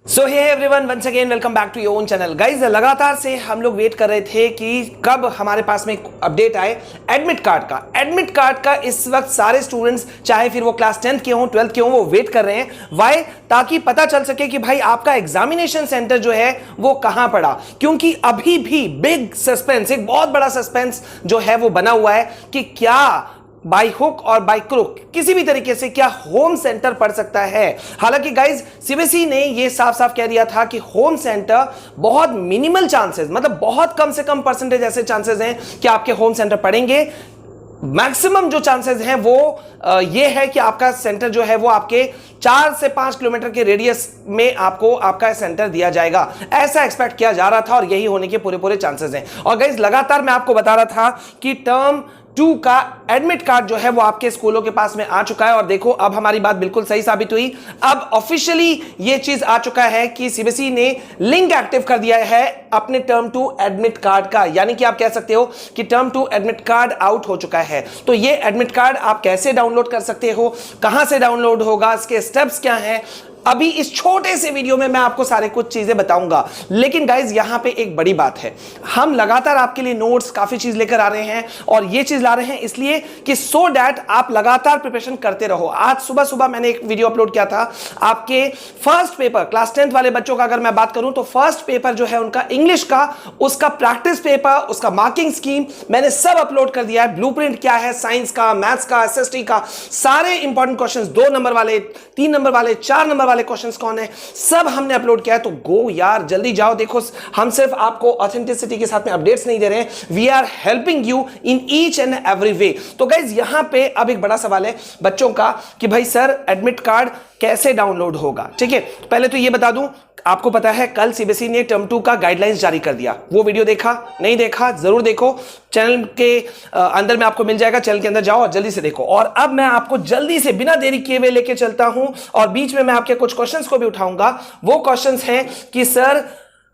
So hey everyone, once again welcome back to your own channel. Guys, लगातार से हम लोग वेट कर रहे थे कि कब हमारे पास में एक अपडेट आए एडमिट कार्ड का। एडमिट कार्ड का इस वक्त सारे स्टूडेंट्स, चाहे फिर वो क्लास 10th के हों 12th के हों, वो वेट कर रहे हैं। वाई? ताकि पता चल सके कि भाई आपका एग्जामिनेशन सेंटर जो है वो कहां पड़ा। क्योंकि अभी भी बिग सस्पेंस, एक बहुत बड़ा सस्पेंस जो है वो बना हुआ है कि क्या बाई हुक और बाई क्रुक किसी भी तरीके से क्या होम सेंटर पड़ सकता है। हालांकि गाइज, सीबीएसई ने ये साफ साफ कह दिया था कि होम सेंटर बहुत मिनिमल चांसेस, मतलब बहुत कम से कम परसेंटेज ऐसे चांसेस हैं कि आपके होम सेंटर पड़ेंगे। मैक्सिमम जो चांसेस हैं वो ये है कि आपका सेंटर जो है वो आपके 4 से 5 किलोमीटर के रेडियस में आपको आपका सेंटर दिया जाएगा। ऐसा एक्सपेक्ट किया जा रहा था और यही होने के पूरे पूरे चांसेस हैं। और गाइज, लगातार मैं आपको बता रहा था कि टर्म 2 का एडमिट कार्ड जो है वो आपके स्कूलों के पास में आ चुका है। और देखो, अब हमारी बात बिल्कुल सही साबित हुई। अब ऑफिशियली ये चीज आ चुका है कि सीबीएसई ने लिंक एक्टिव कर दिया है अपने टर्म 2 एडमिट कार्ड का। यानी कि आप कह सकते हो कि टर्म 2 एडमिट कार्ड आउट हो चुका है। तो ये एडमिट कार्ड आप कैसे डाउनलोड कर सकते हो, कहां से डाउनलोड होगा, इसके स्टेप्स क्या हैं, अभी इस छोटे से वीडियो में मैं आपको सारे कुछ चीजें बताऊंगा। लेकिन गाइज, यहां पे एक बड़ी बात है, हम लगातार आपके लिए नोट्स काफी चीज लेकर आ रहे हैं। और ये चीज ला रहे हैं इसलिए कि सो दैट आप लगातार प्रिपरेशन करते रहो। आज सुबह सुबह मैंने एक वीडियो अपलोड किया था आपके फर्स्ट पेपर, क्लास 10th वाले बच्चों का अगर मैं बात करूं तो फर्स्ट पेपर जो है उनका इंग्लिश का, उसका प्रैक्टिस पेपर, उसका मार्किंग स्कीम मैंने सब अपलोड कर दिया है। ब्लूप्रिंट क्या है, साइंस का, मैथ्स का, एसएसटी का, सारे इंपॉर्टेंट क्वेश्चंस, 2 नंबर वाले, 3 नंबर वाले, 4 नंबर वाले क्वेश्चंस कौन है, सब हमने अपलोड किया है। तो गो यार, जल्दी जाओ। देखो, हम सिर्फ आपको ऑथेंटिसिटी के साथ में अपडेट्स नहीं दे रहे हैं, we are helping you in each and every way. तो गाइज, यहां पे अब एक बड़ा सवाल है बच्चों का कि भाई सर, एडमिट कार्ड कैसे डाउनलोड होगा। ठीक है, पहले तो ये बता दूं, आपको पता है कल सीबीएसई ने टर्म 2 का गाइडलाइंस जारी कर दिया। वो वीडियो देखा? नहीं देखा? जरूर देखो, चैनल के अंदर में आपको मिल जाएगा। चैनल के अंदर जाओ और जल्दी से देखो। और अब मैं आपको जल्दी से बिना देरी किए हुए लेके चलता हूं और बीच में मैं आपके कुछ क्वेश्चंस को भी उठाऊंगा। वो क्वेश्चंस हैं कि सर,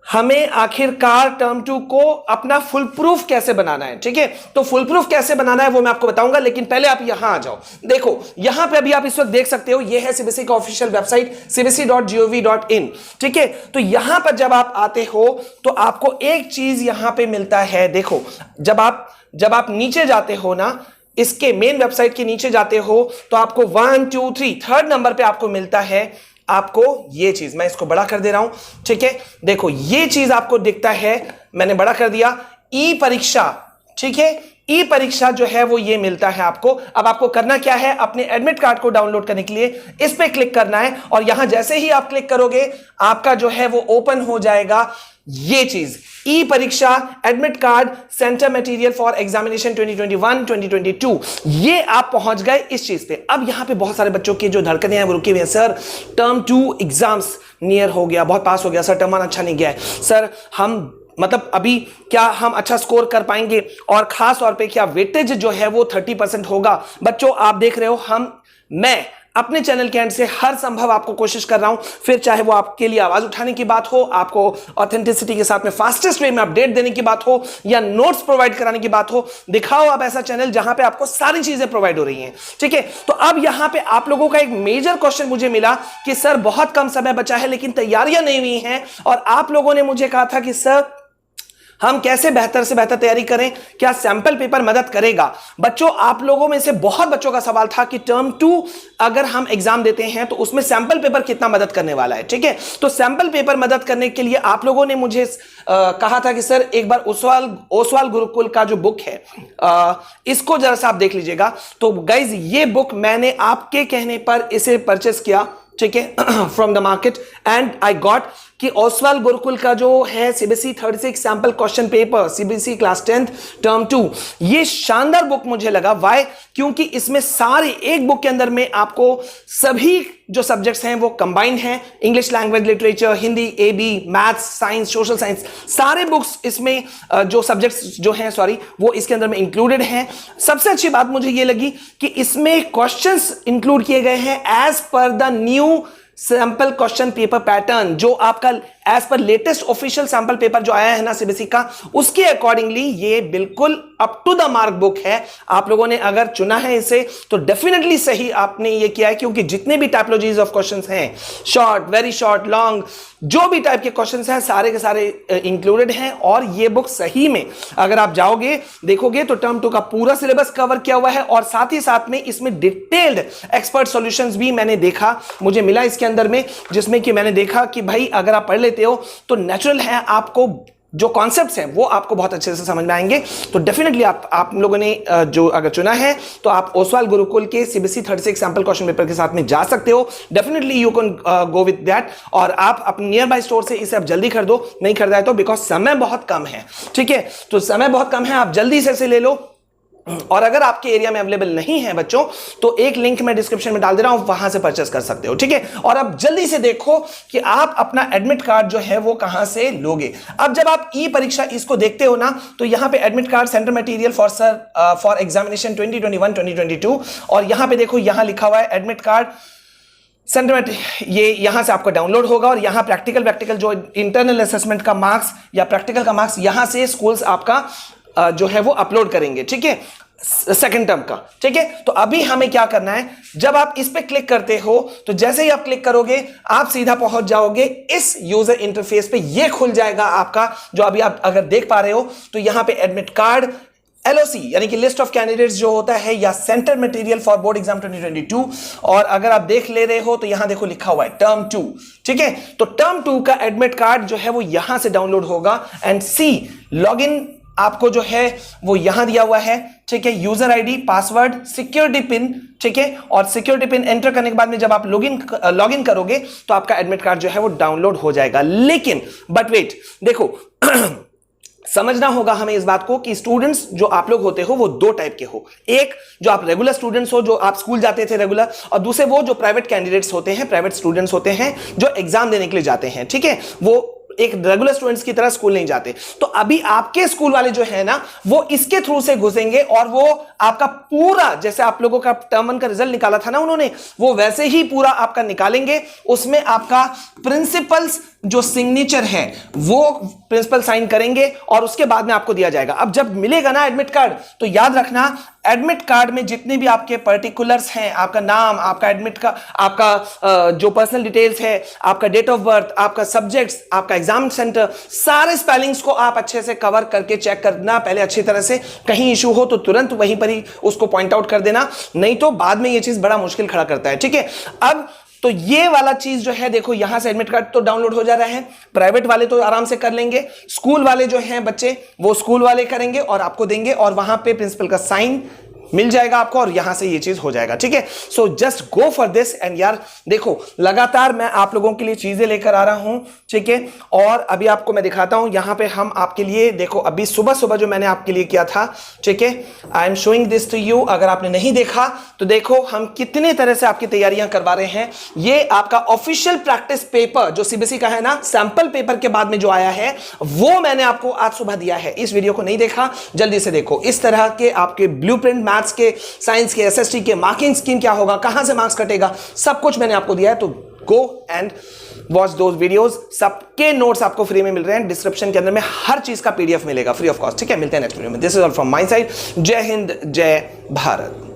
हमें आखिरकार टर्म 2 को अपना फुल प्रूफ कैसे बनाना है। ठीक है, तो फुल प्रूफ कैसे बनाना है वो मैं आपको बताऊंगा। लेकिन पहले आप यहां आ जाओ। देखो, यहां पे अभी आप इस वक्त देख सकते हो, ये है सीबीएसई का ऑफिशियल वेबसाइट cbse.gov.in। ठीक है, तो यहां पर जब आप आते हो तो आपको एक चीज यहां पे मिलता है। देखो, जब आप नीचे जाते हो ना, इसके मेन वेबसाइट के नीचे जाते हो तो आपको 1 2 3 थर्ड नंबर पे आपको मिलता है आपको ये चीज। मैं इसको बड़ा कर दे रहा हूं। ठीक है, देखो, ये चीज आपको दिखता है, मैंने बड़ा कर दिया, ई परीक्षा। ठीक है, ई परीक्षा जो है वो ये मिलता है आपको। अब आपको करना क्या है, अपने एडमिट कार्ड को डाउनलोड करने के लिए इस पे क्लिक करना है। और यहां जैसे ही आप क्लिक करोगे, आपका जो है वो ओपन हो जाएगा ये चीज, ई परीक्षा admit card centre material for examination 2021-2022। ये आप पहुंच गए इस चीज पे। अब यहां पे बहुत सारे बच्चों की जो धड़कनें हैं वो रुकी हुई हैं। सर, टर्म 2 एग्जाम्स नियर हो गया, बहुत पास हो गया सर, टर्म 1 अच्छा नहीं गया है सर, हम मतलब अभी क्या हम अच्छा स्कोर कर पाएंगे, और खास तौर पे क्या वेटेज जो है वो 30% होगा। बच्चों, आप देख रहे हो, मैं अपने चैनल के एंड से हर संभव आपको कोशिश कर रहा हूं, फिर चाहे वो आपके लिए आवाज उठाने की बात हो, आपको ऑथेंटिसिटी के साथ में फास्टेस्ट वे में अपडेट देने की बात हो, या नोट्स प्रोवाइड कराने की बात हो। दिखाओ आप ऐसा चैनल जहां पे आपको सारी चीजें प्रोवाइड हो रही हैं। ठीक है, तो अब यहां पे आप लोगों का एक मेजर क्वेश्चन मुझे मिला कि सर, बहुत कम समय बचा है लेकिन तैयारियां नहीं हुई हैं। और आप लोगों ने मुझे कहा था कि सर, हम कैसे बेहतर से बेहतर तैयारी करें, क्या सैंपल पेपर मदद करेगा। बच्चों, आप लोगों में से बहुत बच्चों का सवाल था कि टर्म 2 अगर हम एग्जाम देते हैं तो उसमें सैंपल पेपर कितना मदद करने वाला है। ठीक है, तो सैंपल पेपर मदद करने के लिए आप लोगों ने मुझे कहा था कि सर, एक बार ओसवाल गुरुकुल का जो बुक है, इसको जरा सा आप देख लीजिएगा। तो गाइज, ये बुक मैंने आपके कहने पर इसे परचेस किया। ठीक है, from the market, and I got कि ओसवाल गुरुकुल का जो है CBSE 36 sample question paper, CBSE class 10th term 2, ये शानदार बुक मुझे लगा। वाई? क्योंकि इसमें सारे, एक बुक के अंदर में आपको सभी जो सब्जेक्ट्स हैं वो कंबाइंड हैं, इंग्लिश लैंग्वेज, लिटरेचर, हिंदी, एबी, मैथ्स, साइंस, सोशल साइंस, सारे बुक्स इसमें जो सब्जेक्ट्स जो हैं, सॉरी, वो इसके अंदर में इंक्लूडेड हैं। सबसे अच्छी बात मुझे ये लगी कि इसमें क्वेश्चंस इंक्लूड किए गए हैं as per the new sample question paper pattern जो आपका as per latest official sample paper जो आया है ना सीबीएसई का, उसके अकॉर्डिंगली ये बिल्कुल up to the mark book है। आप लोगों ने अगर चुना है इसे तो डेफिनेटली सही आपने ये किया है, क्योंकि जितने भी टाइपोलॉजीज ऑफ क्वेश्चंस हैं, शॉर्ट, वेरी शॉर्ट, लॉन्ग, जो भी टाइप के क्वेश्चंस हैं सारे के सारे इंक्लूडेड हैं। और ये बुक सही में अगर आप जाओगे देखोगे तो टर्म 2 का पूरा सिलेबस कवर किया हुआ है, और साथ ही साथ में इसमें डिटेल्ड एक्सपर्ट सॉल्यूशंस भी मैंने देखा, मुझे मिला इसके अंदर में, जिसमें कि मैंने देखा कि भाई अगर आप पढ़ लेते हो तो नेचुरल है आपको जो कॉन्सेप्ट्स हैं वो आपको बहुत अच्छे से समझ में आएंगे। तो डेफिनेटली आप लोगों ने जो अगर चुना है तो आप ओसवाल गुरुकुल के सीबीएसई 36 सैंपल क्वेश्चन पेपर के साथ में जा सकते हो। Definitely you can go with that, और आप अपने नियर बाय स्टोर से इसे आप जल्दी खरीदो, नहीं खरीदा है तो, बिकॉज समय बहुत कम है। ठीक है, तो समय बहुत कम है, आप जल्दी से इसे ले लो। और अगर आपके एरिया में अवेलेबल नहीं है बच्चों तो एक लिंक मैं डिस्क्रिप्शन में डाल दे रहा हूं, वहां से परचेस कर सकते हो। ठीक है, और अब जल्दी से देखो कि आप अपना एडमिट कार्ड जो है वो कहां से लोगे। अब जब आप ई परीक्षा इसको देखते हो ना तो यहां पे admit card centre material for examination 2021-2022, और यहां पे देखो यहां लिखा हुआ है एडमिट कार्ड सेंटर, ये यहां से आपको डाउनलोड होगा, और यहां प्रैक्टिकल जो इंटरनल असेसमेंट का मार्क्स या प्रैक्टिकल का मार्क्स यहां से स्कूल्स आपका जो है वो अपलोड करेंगे। ठीक है, सेकंड टर्म का। ठीक है, तो अभी हमें क्या करना है, जब आप इस पे क्लिक करते हो तो जैसे ही आप क्लिक करोगे आप सीधा पहुंच जाओगे इस यूजर इंटरफेस पे। ये खुल जाएगा आपका, जो अभी आप अगर देख पा रहे हो तो यहां पे एडमिट कार्ड एलओसी यानी कि लिस्ट ऑफ कैंडिडेट्स जो होता है, या centre material for board exam 2022, और अगर आप देख ले रहे हो तो यहां देखो लिखा हुआ है टर्म 2। ठीक है, तो टर्म 2 का एडमिट कार्ड जो है वो यहां से डाउनलोड होगा, एंड सी लॉगिन आपको जो है वो यहां दिया हुआ है। ठीक है, user ID, password, security pin. ठीक है, और सिक्योरिटी पिन एंटर करने के बाद में जब आप लॉग इन करोगे तो आपका एडमिट कार्ड जो है वो डाउनलोड हो जाएगा। लेकिन बट वेट, देखो समझना होगा हमें इस बात को कि स्टूडेंट्स जो आप लोग होते हो वो दो टाइप के हो। एक जो आप रेगुलर स्टूडेंट्स हो, जो आप स्कूल जाते थे रेगुलर, और दूसरे वो जो प्राइवेट कैंडिडेट्स होते हैं, प्राइवेट स्टूडेंट्स होते हैं जो एग्जाम देने के लिए जाते हैं। ठीक है, वो एक रेगुलर स्टूडेंट्स की तरह स्कूल नहीं जाते। तो अभी आपके स्कूल वाले जो है ना वो इसके थ्रू से घुसेंगे, और वो आपका पूरा, जैसे आप लोगों का टर्म 1 का रिजल्ट निकाला था ना उन्होंने, वो वैसे ही पूरा आपका निकालेंगे। उसमें आपका प्रिंसिपल्स जो सिग्नेचर है वो प्रिंसिपल साइन करेंगे, और उसके बाद में आपको दिया जाएगा। अब जब मिलेगा ना एडमिट कार्ड तो याद रखना एडमिट कार्ड में जितने भी आपके पर्टिकुलर्स हैं, आपका नाम, आपका एडमिट का, आपका जो पर्सनल डिटेल्स है, आपका डेट ऑफ बर्थ, आपका सब्जेक्ट्स, आपका एग्जाम सेंटर, सारे स्पेलिंग्स को आप अच्छे से कवर करके चेक करना पहले अच्छी तरह से। कहीं इशू हो तो तुरंत वहीं पर ही उसको पॉइंट आउट कर देना, नहीं तो बाद में ये चीज बड़ा मुश्किल खड़ा करता है। ठीक है, अब तो ये वाला चीज जो है देखो यहां से एडमिट कार्ड तो डाउनलोड हो जा रहा है। प्राइवेट वाले तो आराम से कर लेंगे, स्कूल वाले जो हैं बच्चे वो स्कूल वाले करेंगे और आपको देंगे, और वहां पे प्रिंसिपल का साइन मिल जाएगा आपको, और यहां से ये चीज हो जाएगा। ठीक है, so just go for this. And यार देखो लगातार मैं आप लोगों के लिए चीजें लेकर आ रहा हूं। ठीक है, और अभी आपको मैं दिखाता हूं, यहां पे हम आपके लिए देखो अभी सुबह सुबह जो मैंने आपके लिए किया था। ठीक है, I am showing this to you. अगर आपने नहीं देखा तो देखो हम कितने तरह से आपकी तैयारियां करवा रहे हैं। ये आपका ऑफिशियल प्रैक्टिस पेपर जो सीबीएसई का है ना, सैंपल पेपर के बाद में जो आया है वो मैंने आपको आज सुबह दिया है। इस वीडियो को नहीं देखा जल्दी से देखो। इस तरह के आपके ब्लूप्रिंट, मैथ्स के, साइंस के, एसएसटी के, मार्किंग स्कीम क्या होगा, कहां से मार्क्स कटेगा, सब कुछ मैंने आपको दिया है। तो go and watch those videos. सबके नोट्स आपको फ्री में मिल रहे हैं, डिस्क्रिप्शन के अंदर में हर चीज का पीडीएफ मिलेगा फ्री ऑफ कॉस्ट। ठीक है, मिलते हैं नेक्स्ट वीडियो में। This is all from my side. जय हिंद, जय भारत।